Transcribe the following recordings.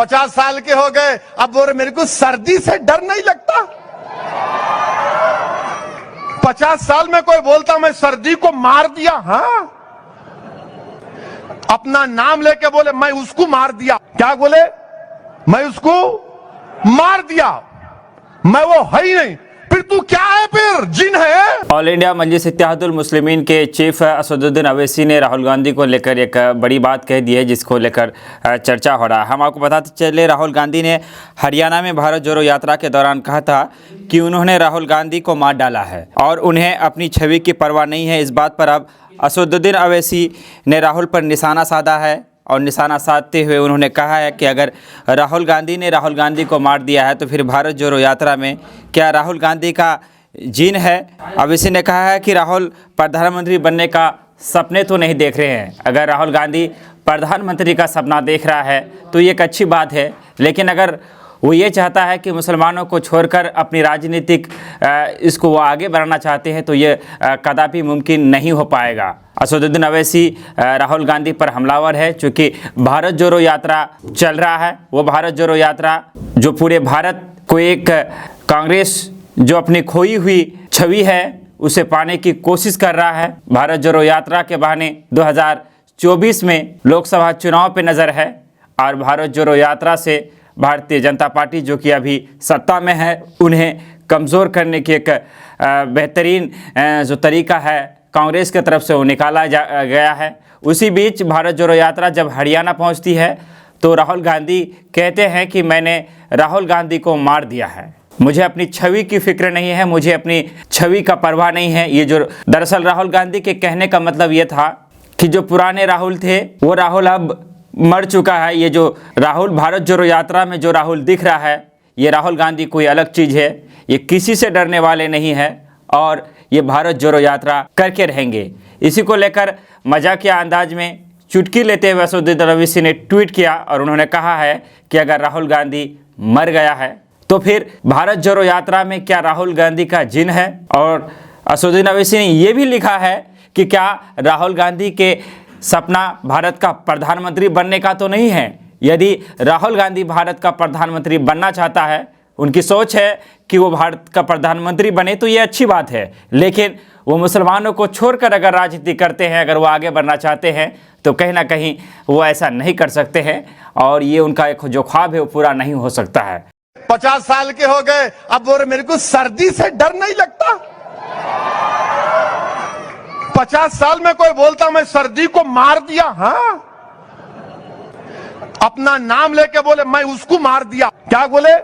50 साल के हो गए, अब बोले मेरे को सर्दी से डर नहीं लगता। 50 साल में कोई बोलता मैं सर्दी को मार दिया, हाँ, अपना नाम लेके बोले मैं उसको मार दिया, क्या बोले, मैं उसको मार दिया, मैं वो है ही नहीं, फिर तू क्या है, फिर जिन है। ऑल इंडिया मजलिस इत्तेहादुल मुस्लिमीन के चीफ असदुद्दीन अवैसी ने राहुल गांधी को लेकर एक बड़ी बात कह दी है, जिसको लेकर चर्चा हो रहा है। हम आपको बताते चले, राहुल गांधी ने हरियाणा में भारत जोड़ो यात्रा के दौरान कहा था कि उन्होंने राहुल गांधी को मार डाला है और उन्हें अपनी छवि की परवाह नहीं है। इस बात पर अब असदुद्दीन अवैसी ने राहुल पर निशाना साधा है और निशाना साधते हुए उन्होंने कहा है कि अगर राहुल गांधी ने राहुल गांधी को मार दिया है तो फिर भारत जोड़ो यात्रा में क्या राहुल गांधी का जीन है। अवैसी ने कहा है कि राहुल प्रधानमंत्री बनने का सपने तो नहीं देख रहे हैं। अगर राहुल गांधी प्रधानमंत्री का सपना देख रहा है तो ये एक अच्छी बात है, लेकिन अगर वो ये चाहता है कि मुसलमानों को छोड़कर अपनी राजनीतिक इसको वो आगे बढ़ाना चाहते हैं तो ये कदापि मुमकिन नहीं हो पाएगा। असदुद्दीन अवैसी राहुल गांधी पर हमलावर है, चूँकि भारत जोड़ो यात्रा चल रहा है। वो भारत जोड़ो यात्रा जो पूरे भारत को एक कांग्रेस जो अपनी खोई हुई छवि है उसे पाने की कोशिश कर रहा है। भारत जोड़ो यात्रा के बहाने 2024 में लोकसभा चुनाव पे नज़र है और भारत जोड़ो यात्रा से भारतीय जनता पार्टी जो कि अभी सत्ता में है उन्हें कमज़ोर करने की एक बेहतरीन जो तरीका है कांग्रेस की तरफ से वो निकाला गया है। उसी बीच भारत जोड़ो यात्रा जब हरियाणा पहुंचती है तो राहुल गांधी कहते हैं कि मैंने राहुल गांधी को मार दिया है, मुझे अपनी छवि की फिक्र नहीं है, मुझे अपनी छवि का परवाह नहीं है। ये जो दरअसल राहुल गांधी के कहने का मतलब ये था कि जो पुराने राहुल थे वो राहुल अब मर चुका है। ये जो राहुल भारत जोड़ो यात्रा में जो राहुल दिख रहा है ये राहुल गांधी कोई अलग चीज़ है, ये किसी से डरने वाले नहीं है और ये भारत जोड़ो यात्रा करके रहेंगे। इसी को लेकर मजाकिया अंदाज में चुटकी लेते हुए असदुद्दीन अवैसी ने ट्वीट किया और उन्होंने कहा है कि अगर राहुल गांधी मर गया है तो फिर भारत जोड़ो यात्रा में क्या राहुल गांधी का जिन है। और असदुद्दीन अवैसी ने यह भी लिखा है कि क्या राहुल गांधी के सपना भारत का प्रधानमंत्री बनने का तो नहीं है। यदि राहुल गांधी भारत का प्रधानमंत्री बनना चाहता है, उनकी सोच है कि वो भारत का प्रधानमंत्री बने तो ये अच्छी बात है, लेकिन वो मुसलमानों को छोड़कर अगर राजनीति करते हैं, अगर वो आगे बढ़ना चाहते हैं तो कहीं ना कहीं वो ऐसा नहीं कर सकते हैं और ये उनका एक जो ख्वाब है वो पूरा नहीं हो सकता है। 50 साल के हो गए, अब बोले मेरे को सर्दी से डर नहीं लगता। 50 साल में कोई बोलता मैं सर्दी को मार दिया, हाँ, अपना नाम लेके बोले मैं उसको मार दिया, क्या बोले,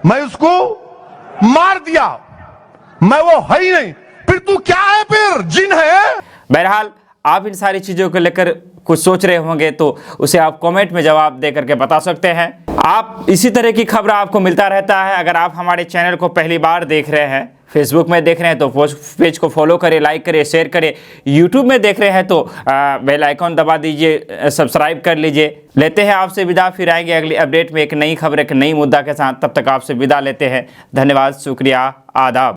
मैं उसको मार दिया, मैं वो है ही नहीं, फिर तू क्या है, फिर जिन है। बहरहाल आप इन सारी चीज़ों को लेकर कुछ सोच रहे होंगे तो उसे आप कमेंट में जवाब दे करके बता सकते हैं। आप इसी तरह की खबर आपको मिलता रहता है। अगर आप हमारे चैनल को पहली बार देख रहे हैं, फेसबुक में देख रहे हैं तो पेज को फॉलो करें, लाइक करें, शेयर करें। यूट्यूब में देख रहे हैं तो बेल आइकॉन दबा दीजिए, सब्सक्राइब कर लीजिए। लेते हैं आपसे विदा, फिर आएंगे अगली अपडेट में एक नई खबर, एक नई मुद्दा के साथ। तब तक आपसे विदा लेते हैं। धन्यवाद, शुक्रिया, आदाब।